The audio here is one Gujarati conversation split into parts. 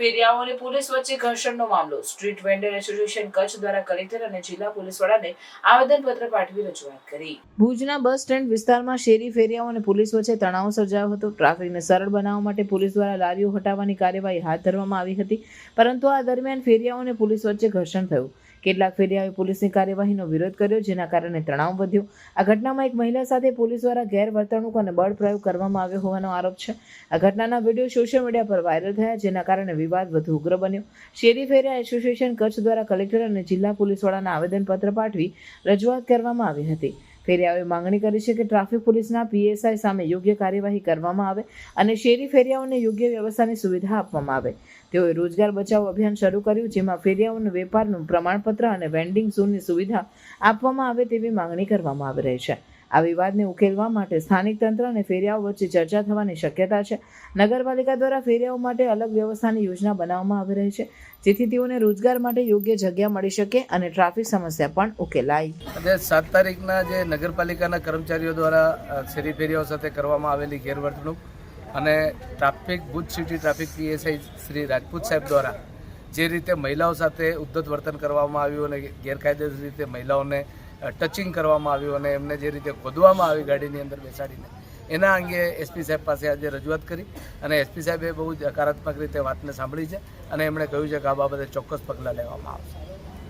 ફેરિયાઓ અને પોલીસ વચ્ચે ઘર્ષણનો મામલો. સ્ટ્રીટ વેન્ડર એસોસિએશન કચ્છ દ્વારા કલેક્ટર અને જિલ્લા પોલીસ વડાને આવેદનપત્ર પાઠવી રજૂઆત કરી. ભુજના બસ સ્ટેન્ડ વિસ્તારમાં શેરી ફેરિયાઓ અને પોલીસ વચ્ચે તણાવ સર્જાયો હતો. ટ્રાફિકને સરળ બનાવવા માટે પોલીસ દ્વારા લારીઓ હટાવવાની કાર્યવાહી હાથ ધરવામાં આવી હતી, પરંતુ આ દરમિયાન ફેરિયાઓ અને પોલીસ વચ્ચે ઘર્ષણ થયું. કેટલાક ફેરિયાઓએ પોલીસની કાર્યવાહીનો વિરોધ કર્યો, જેના કારણે તણાવ વધ્યો. આ ઘટનામાં એક મહિલા સાથે પોલીસ દ્વારા ગેરવર્તણૂક અને બળ પ્રયોગ કરવામાં આવ્યો હોવાનો આરોપ છે. આ ઘટનાના વિડીયો સોશિયલ મીડિયા પર વાયરલ થયા, જેના કારણે વિવાદ વધુ ઉગ્ર બન્યો. શેરી ફેરિયા એસોસિએશન કચ્છ દ્વારા કલેક્ટર અને જિલ્લા પોલીસ વડાને આવેદનપત્ર પાઠવી રજૂઆત કરવામાં આવી હતી. ફેરિયાઓએ માંગણી કરી છે કે ટ્રાફિક પોલીસના પીએસઆઈ સામે યોગ્ય કાર્યવાહી કરવામાં આવે અને શેરી ફેરિયાઓને યોગ્ય વ્યવસ્થાની સુવિધા આપવામાં આવે. તેઓએ રોજગાર બચાવો અભિયાન શરૂ કર્યું, જેમાં ફેરિયાઓને વેપારનું પ્રમાણપત્ર અને વેન્ડિંગ ઝોનની સુવિધા આપવામાં આવે તેવી માંગણી કરવામાં આવી રહી છે. આ વિવાદને ઉકેલવા માટે સ્થાનિક તંત્ર અને ફેરિયાઓ વચ્ચે ચર્ચા થવાની શક્યતા છે. નગરપાલિકા દ્વારા ફેરિયાઓ માટે અલગ વ્યવસ્થાની યોજના બનાવવામાં આવી રહી છે, જેથી તેઓને રોજગાર માટે યોગ્ય જગ્યા મળી શકે અને ટ્રાફિક સમસ્યા પણ ઉકેલાય. આજે 7 તારીખના જે નગરપાલિકાના કર્મચારીઓ દ્વારા શેરી ફેરિયાઓ સાથે કરવામાં આવેલી ગેરવર્તણૂક અને traffic Bhuj city traffic PSI Shri Rajput સાહેબ દ્વારા જે રીતે મહિલાઓ સાથે ઉદ્ધત વર્તન કરવામાં આવ્યું અને ગેરકાયદેસર રીતે મહિલાઓને ટચિંગ કરવામાં આવ્યું અને એમને જે રીતે ખોદવામાં આવી ગાડીની અંદર બેસાડીને, એના અંગે એસપી સાહેબ પાસે આજે રજૂઆત કરી અને એસપી સાહેબે બહુ જ હકારાત્મક રીતે વાતને સાંભળી છે અને એમણે કહ્યું છે કે આ બાબતે ચોક્કસ પગલાં લેવામાં આવશે.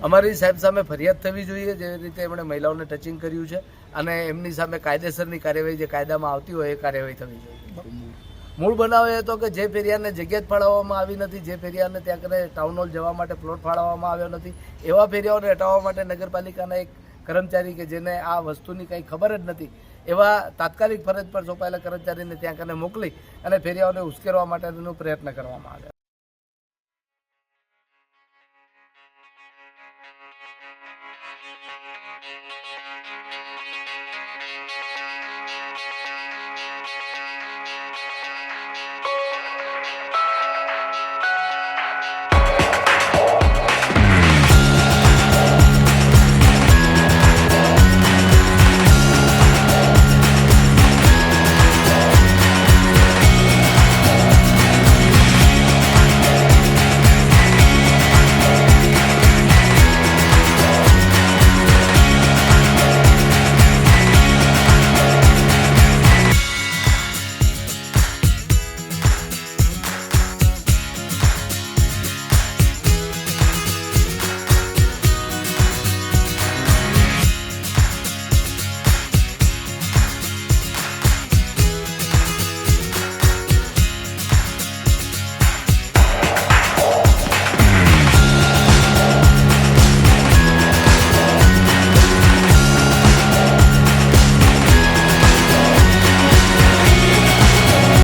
અમારી સાહેબ સામે ફરિયાદ થવી જોઈએ, જે રીતે એમણે મહિલાઓને ટચિંગ કર્યું છે, અને એમની સામે કાયદેસરની કાર્યવાહી જે કાયદામાં આવતી હોય એ કાર્યવાહી થવી જોઈએ. મૂળ બનાવ એ હતો કે જે ફેરિયાને જગ્યા જ ફાળવવામાં આવી નથી, જે ફેરિયાને ત્યાં કરે ટાઉન હોલ જવા માટે પ્લોટ ફાળવવામાં આવ્યો નથી, એવા ફેરિયાઓને હટાવવા માટે નગરપાલિકાના એક કર્મચારી કે જેને આ વસ્તુની કંઈ ખબર જ નથી, એવા તાત્કાલિક ફરજ પર સોંપાયેલા કર્મચારીને ત્યાં કને મોકલી અને ફેરિયાઓને ઉશ્કેરવા માટેનો પ્રયત્ન કરવામાં આવ્યો.